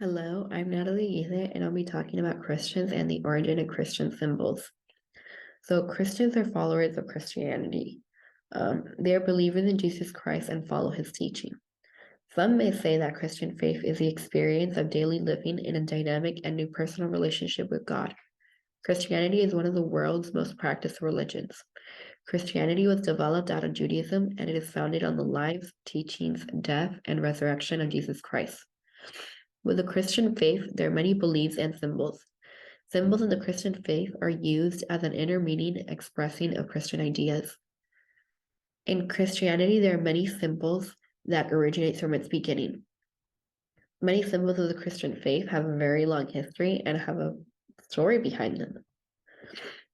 Hello, I'm Natalie Either, and I'll be talking about Christians and the origin of Christian symbols. So, Christians are followers of Christianity. They are believers in Jesus Christ and follow his teaching. Some may say that Christian faith is the experience of daily living in a dynamic and new personal relationship with God. Christianity is one of the world's most practiced religions. Christianity was developed out of Judaism, and it is founded on the lives, teachings, death, and resurrection of Jesus Christ. With the Christian faith, there are many beliefs and symbols. Symbols in the Christian faith are used as an inner meaning expressing of Christian ideas. In Christianity, there are many symbols that originate from its beginning. Many symbols of the Christian faith have a very long history and have a story behind them.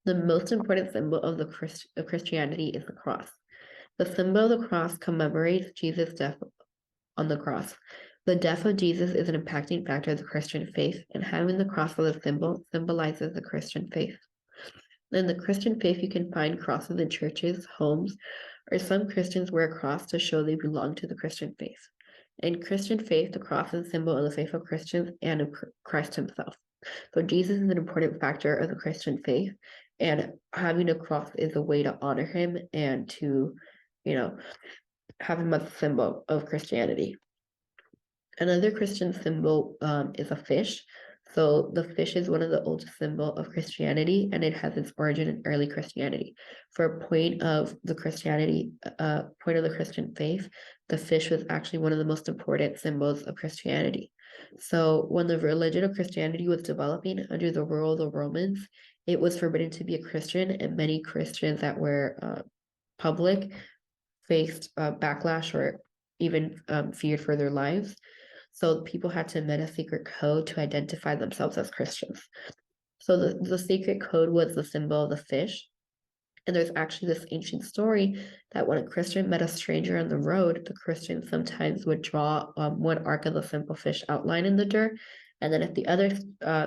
The most important symbol of of Christianity is the cross. The symbol of the cross commemorates Jesus' death on the cross. The death of Jesus is an impacting factor of the Christian faith, and having the cross as a symbol symbolizes the Christian faith. In the Christian faith, you can find crosses in churches, homes, or some Christians wear a cross to show they belong to the Christian faith. In Christian faith, the cross is a symbol of the faith of Christians and of Christ himself. So Jesus is an important factor of the Christian faith, and having a cross is a way to honor him and to, you know, have him as a symbol of Christianity. Another Christian symbol is a fish. So the fish is one of the oldest symbols of Christianity, and it has its origin in early Christianity. For a point of the point of the Christian faith, the fish was actually one of the most important symbols of Christianity. So when the religion of Christianity was developing under the rule of the Romans, it was forbidden to be a Christian, and many Christians that were public faced backlash or even feared for their lives. So people had to invent a secret code to identify themselves as Christians. So the secret code was the symbol of the fish. And there's actually this ancient story that when a Christian met a stranger on the road, the Christian sometimes would draw one arc of the simple fish outline in the dirt. And then if the other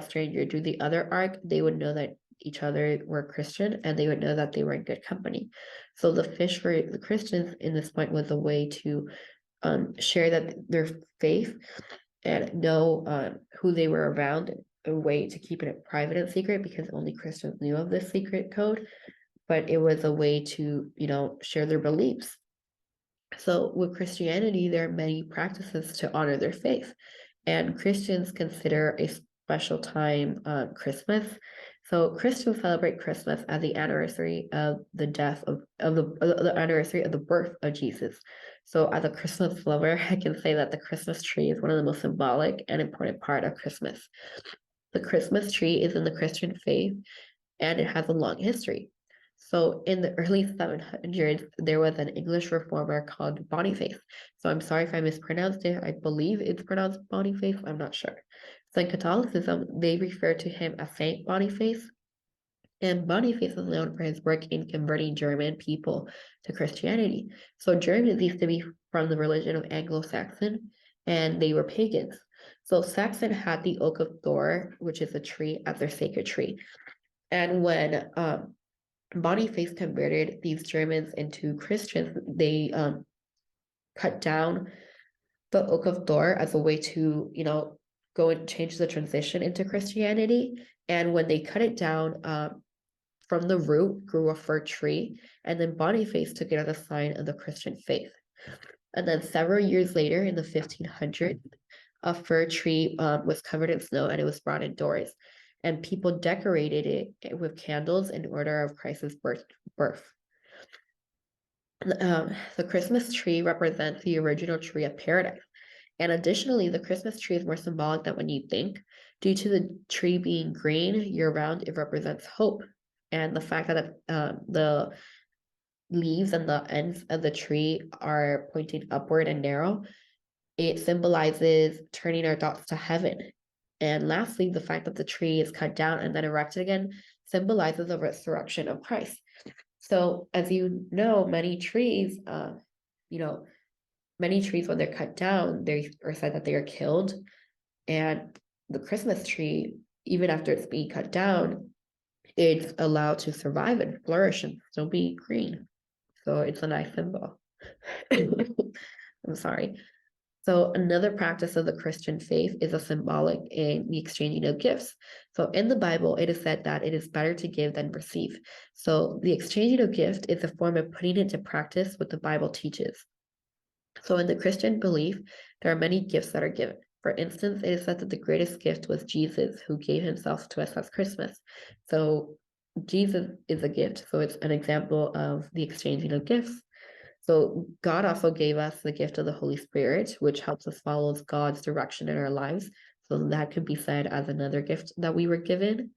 stranger drew the other arc, they would know that each other were Christian and they would know that they were in good company. So the fish for the Christians in this point was a way to share that their faith and know who they were around, a way to keep it private and secret because only Christians knew of this secret code, but it was a way to, share their beliefs. So with Christianity, there are many practices to honor their faith, and Christians consider a special time Christmas. So Christians celebrate Christmas as the anniversary of the death of the anniversary of the birth of Jesus. So as a Christmas lover, I can say that the Christmas tree is one of the most symbolic and important part of Christmas. The Christmas tree is in the Christian faith and it has a long history. So in the early 700s, there was an English reformer called Boniface. So I'm sorry if I mispronounced it. I believe it's pronounced Boniface. I'm not sure. So in Catholicism, they refer to him as Saint Boniface. And Boniface is known for his work in converting German people to Christianity. So Germans used to be from the religion of Anglo-Saxon, and they were pagans. So Saxon had the Oak of Thor, which is a tree, as their sacred tree. And when Boniface converted these Germans into Christians, they cut down the Oak of Thor as a way to, go and change the transition into Christianity. And when they cut it down, from the root grew a fir tree, and then Boniface took it as a sign of the Christian faith. And then several years later, in the 1500s, a fir tree was covered in snow and it was brought indoors. And people decorated it with candles in order of Christ's birth. The Christmas tree represents the original tree of paradise. And additionally, the Christmas tree is more symbolic than when you think. Due to the tree being green year round, it represents hope. And the fact that the leaves and the ends of the tree are pointing upward and narrow, it symbolizes turning our thoughts to heaven. And lastly, the fact that the tree is cut down and then erected again symbolizes the resurrection of Christ. So, as you know, you know, many trees, when they're cut down, they are said that they are killed. And the Christmas tree, even after it's being cut down, it's allowed to survive and flourish and still be green. So it's a nice symbol. I'm sorry. So another practice of the Christian faith is a symbolic in the exchanging of gifts. So in the Bible, it is said that it is better to give than receive. So the exchanging of gift is a form of putting into practice what the Bible teaches. So in the Christian belief, there are many gifts that are given. For instance, it is said that the greatest gift was Jesus, who gave himself to us as Christmas. So Jesus is a gift. So it's an example of the exchanging of gifts. So God also gave us the gift of the Holy Spirit, which helps us follow God's direction in our lives. So that could be said as another gift that we were given.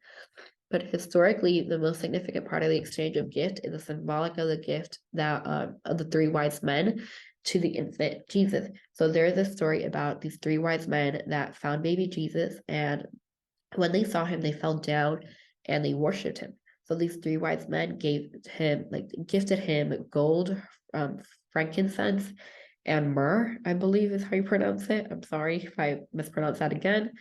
But historically, the most significant part of the exchange of gift is the symbolic of the gift that of the three wise men to the infant Jesus. So there is a story about these three wise men that found baby Jesus, and when they saw him, they fell down and they worshipped him. So these three wise men gave him, like, gifted him gold, frankincense, and myrrh, I believe is how you pronounce it. I'm sorry if I mispronounce that again.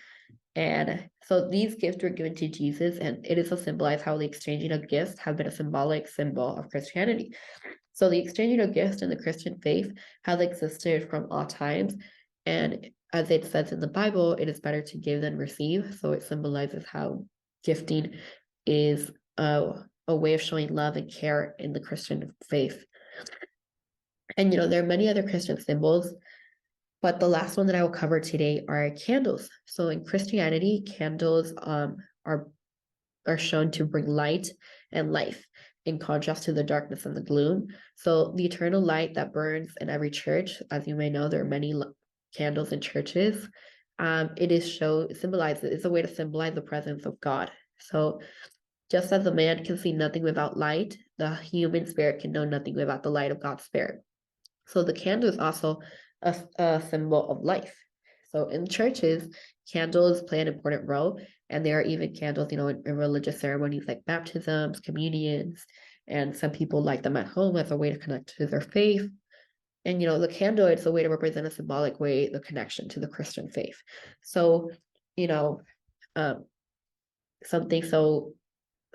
And so these gifts were given to Jesus, and it is to symbolize how the exchanging of gifts has been a symbolic symbol of Christianity. So the exchanging of gifts in the Christian faith has existed from all times. And as it says in the Bible, it is better to give than receive. So it symbolizes how gifting is a way of showing love and care in the Christian faith. And there are many other Christian symbols, but the last one that I will cover today are candles. So in Christianity, candles are shown to bring light and life in contrast to the darkness and the gloom. So the eternal light that burns in every church, as you may know, there are many candles in churches. It's a way to symbolize the presence of God. So just as a man can see nothing without light, the human spirit can know nothing without the light of God's spirit. So the candle is also a symbol of life. So in churches, candles play an important role, and there are even candles, in religious ceremonies like baptisms, communions, and some people light them at home as a way to connect to their faith. And the candle, it's a way to represent a symbolic way the connection to the Christian faith. So, you know, um, something so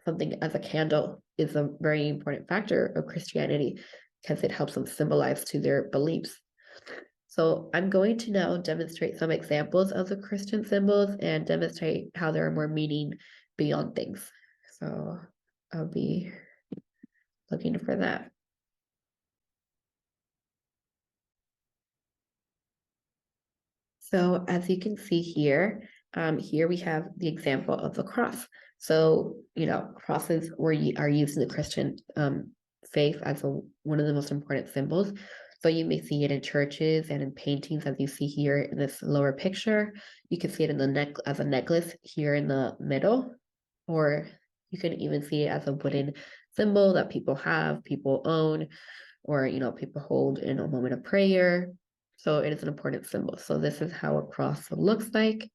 something as a candle is a very important factor of Christianity because it helps them symbolize to their beliefs. So I'm going to now demonstrate some examples of the Christian symbols and demonstrate how there are more meaning beyond things. So I'll be looking for that. So as you can see here, here we have the example of the cross. So, crosses are used in the Christian faith as one of the most important symbols. So you may see it in churches and in paintings, as you see here in this lower picture. You can see it in the neck as a necklace here in the middle, or you can even see it as a wooden symbol that people have, people own, or people hold in a moment of prayer. So it is an important symbol. So this is how a cross looks like.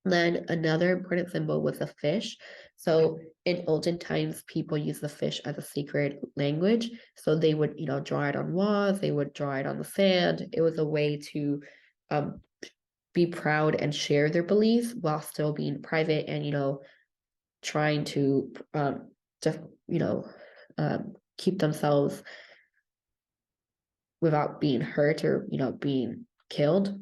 Then another important symbol was a fish. So in olden times, people used the fish as a sacred language. So they would, draw it on walls, they would draw it on the sand. It was a way to be proud and share their beliefs while still being private and, trying to just, keep themselves without being hurt or, being killed.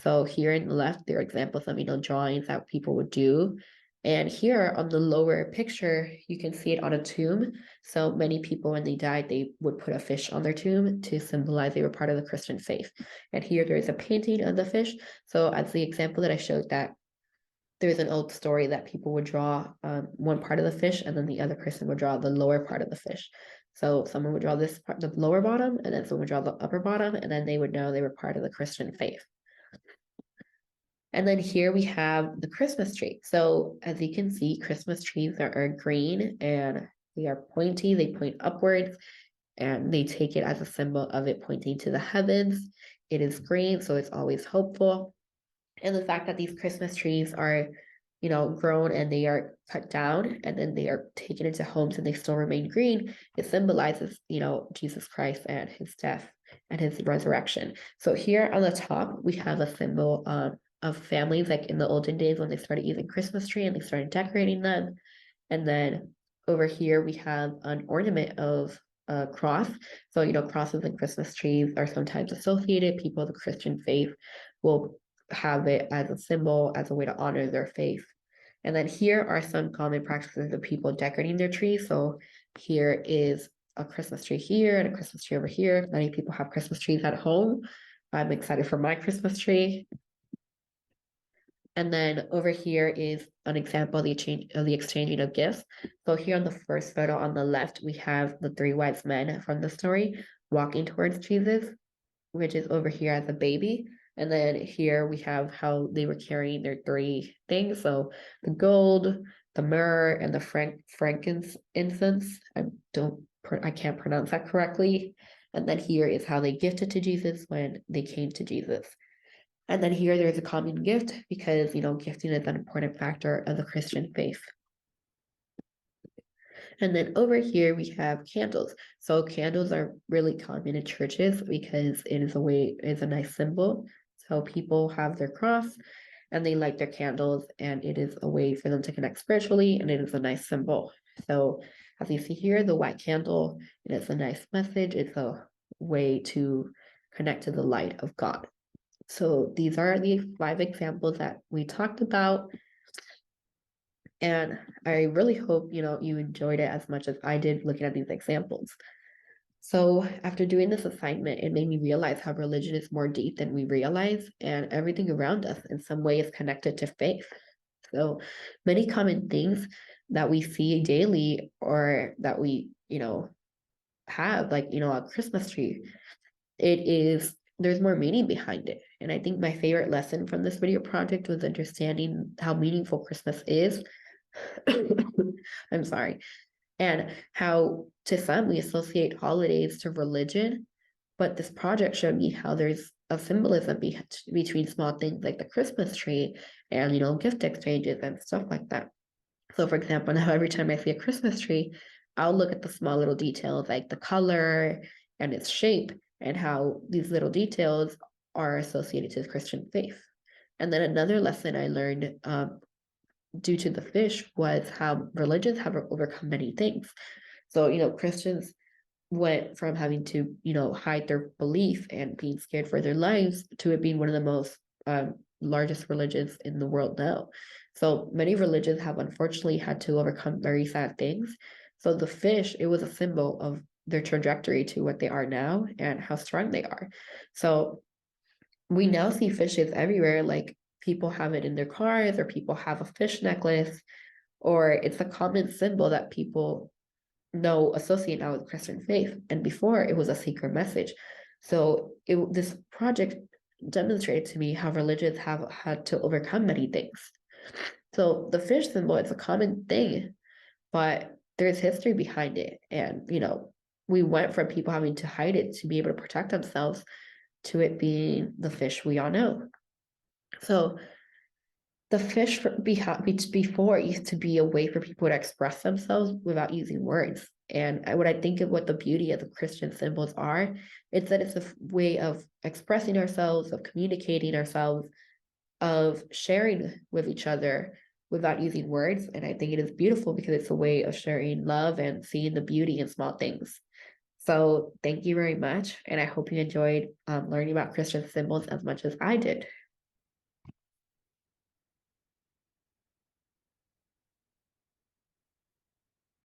So here in the left, there are examples of, drawings that people would do. And here on the lower picture, you can see it on a tomb. So many people, when they died, they would put a fish on their tomb to symbolize they were part of the Christian faith. And here there is a painting of the fish. So as the example that I showed, that there's an old story that people would draw one part of the fish and then the other person would draw the lower part of the fish. So someone would draw this part, the lower bottom, and then someone would draw the upper bottom, and then they would know they were part of the Christian faith. And then here we have the Christmas tree. So as you can see, Christmas trees are green and they are pointy, they point upwards, and they take it as a symbol of it pointing to the heavens. It is green, so it's always hopeful. And the fact that these Christmas trees are, grown and they are cut down and then they are taken into homes and they still remain green, it symbolizes, Jesus Christ and his death and his resurrection. So here on the top, we have a symbol of families, like in the olden days when they started using Christmas tree and they started decorating them. And then over here, we have an ornament of cross. So, crosses and Christmas trees are sometimes associated. People of the Christian faith will have it as a symbol, as a way to honor their faith. And then here are some common practices of people decorating their trees. So here is a Christmas tree here and a Christmas tree over here. Many people have Christmas trees at home. I'm excited for my Christmas tree. And then over here is an example of the exchanging of gifts. So here on the first photo on the left, we have the three wise men from the story walking towards Jesus, which is over here as a baby. And then here we have how they were carrying their three things. So the gold, the myrrh, and the frankincense. I can't pronounce that correctly. And then here is how they gifted to Jesus when they came to Jesus. And then here there's a common gift because, gifting is an important factor of the Christian faith. And then over here we have candles. So candles are really common in churches because it's a nice symbol. So people have their cross and they light their candles, and it is a way for them to connect spiritually, and it is a nice symbol. So as you see here, the white candle, it is a nice message. It's a way to connect to the light of God. So these are the 5 examples that we talked about. And I really hope, you enjoyed it as much as I did looking at these examples. So after doing this assignment, it made me realize how religion is more deep than we realize, and everything around us in some way is connected to faith. So many common things that we see daily or that we, have, like, a Christmas tree, there's more meaning behind it. And I think my favorite lesson from this video project was understanding how meaningful Christmas is. I'm sorry. And how to some we associate holidays to religion, but this project showed me how there's a symbolism between small things like the Christmas tree and gift exchanges and stuff like that. So for example, now every time I see a Christmas tree, I'll look at the small little details like the color and its shape and how these little details are associated to the Christian faith. And then another lesson I learned due to the fish was how religions have overcome many things. So, Christians went from having to, hide their belief and being scared for their lives to it being one of the most largest religions in the world now. So many religions have unfortunately had to overcome very sad things. So the fish, it was a symbol of their trajectory to what they are now and how strong they are. So we now see fishes everywhere, like people have it in their cars, or people have a fish necklace, or it's a common symbol that people associate now with Christian faith. And before, it was a secret message. So this project demonstrated to me how religions have had to overcome many things. So the fish symbol, it's a common thing, but there's history behind it. And, we went from people having to hide it to be able to protect themselves to it being the fish we all know. So the fish before used to be a way for people to express themselves without using words. And what I think of what the beauty of the Christian symbols are, it's that it's a way of expressing ourselves, of communicating ourselves, of sharing with each other without using words. And I think it is beautiful because it's a way of sharing love and seeing the beauty in small things. So thank you very much. And I hope you enjoyed learning about Christian symbols as much as I did.